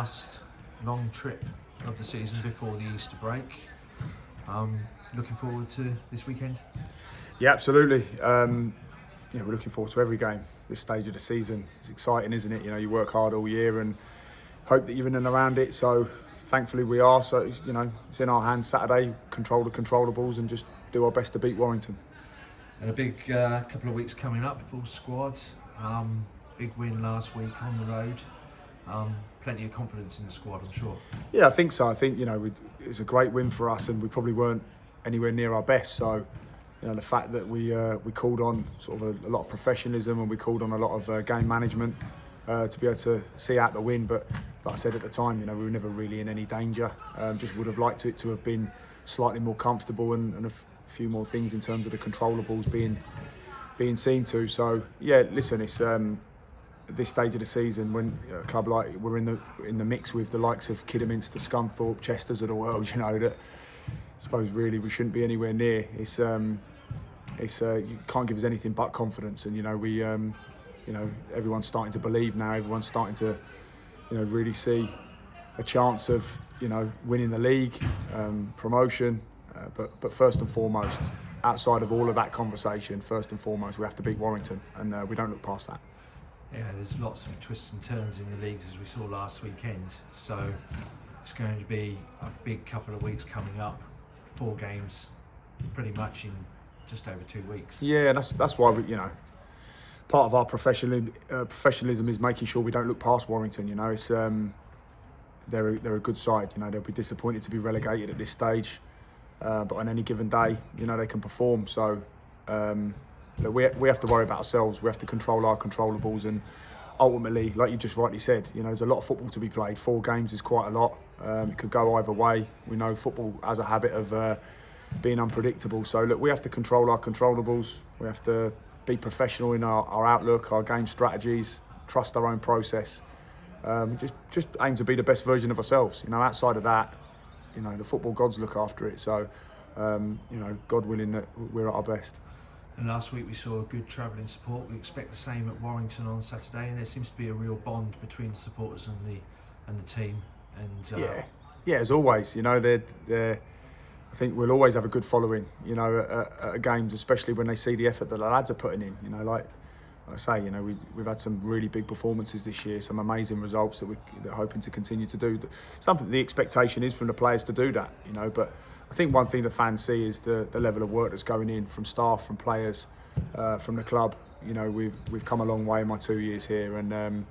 last long trip of the season before the Easter break. Looking forward to this weekend? Yeah, absolutely. We're looking forward to every game. This stage of the season, it's exciting, isn't it? You know, you work hard all year and hope that you're in and around it. So thankfully we are. So it's in our hands Saturday. Control the controllables and just do our best to beat Warrington. And a big couple of weeks coming up, full squad. Big win last week on the road. Plenty of confidence in the squad, I'm sure. Yeah, I think so. I think it's a great win for us, and we probably weren't anywhere near our best. So the fact that we called on sort of a lot of professionalism and we called on a lot of game management to be able to see out the win. But like I said at the time, we were never really in any danger. Just would have liked it to have been slightly more comfortable and a few more things in terms of the controllables being seen to. So yeah, listen, it's at this stage of the season when a club like we're in the mix with the likes of Kidderminster, Scunthorpe, Chesters of the world, that I suppose really we shouldn't be anywhere near. It's you can't give us anything but confidence, and everyone's starting to believe now. Everyone's starting to really see a chance of winning the league, promotion, but first and foremost, outside of all of that conversation, first and foremost we have to beat Warrington, and we don't look past that. Yeah, there's lots of twists and turns in the leagues as we saw last weekend, so it's going to be a big couple of weeks coming up. 4 games pretty much in just over 2 weeks. Yeah, that's why we part of our professionalism is making sure we don't look past Warrington. It's they're a good side. They'll be disappointed to be relegated at this stage, but on any given day they can perform. So we have to worry about ourselves. We have to control our controllables, and ultimately, like you just rightly said, there's a lot of football to be played. 4 games is quite a lot. It could go either way. We know football has a habit of being unpredictable. So look, we have to control our controllables. We have to be professional in our outlook, our game strategies, trust our own process. Just aim to be the best version of ourselves. Outside of that, the football gods look after it. So God willing that we're at our best. And last week we saw good travelling support. We expect the same at Warrington on Saturday, and there seems to be a real bond between the supporters and the team. And yeah, as always, I think we'll always have a good following, at games, especially when they see the effort that the lads are putting in. Like I say, we've had some really big performances this year, some amazing results that we're hoping to continue to do. Something the expectation is from the players to do that, But I think one thing the fans see is the level of work that's going in from staff, from players, from the club. We've come a long way in my 2 years here, and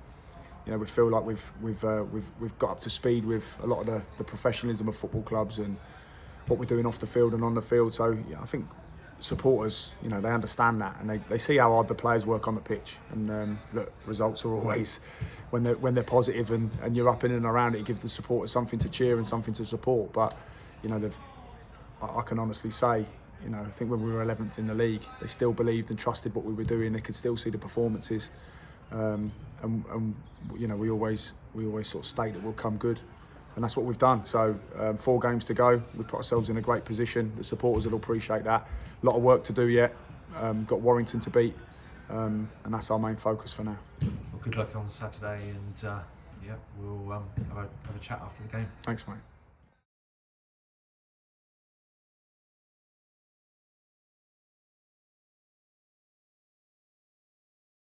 we feel like we've got up to speed with a lot of the professionalism of football clubs and what we're doing off the field and on the field. So I think supporters, they understand that, and they see how hard the players work on the pitch. And look, results are always when they're positive and you're up in and around it, it gives the supporters something to cheer and something to support. But I can honestly say, I think when we were 11th in the league, they still believed and trusted what we were doing. They could still see the performances, and we always sort of state that we'll come good, and that's what we've done. So 4 games to go, we've put ourselves in a great position. The supporters will appreciate that. A lot of work to do yet. Got Warrington to beat, and that's our main focus for now. Well, good luck on Saturday, and we'll have a chat after the game. Thanks, mate.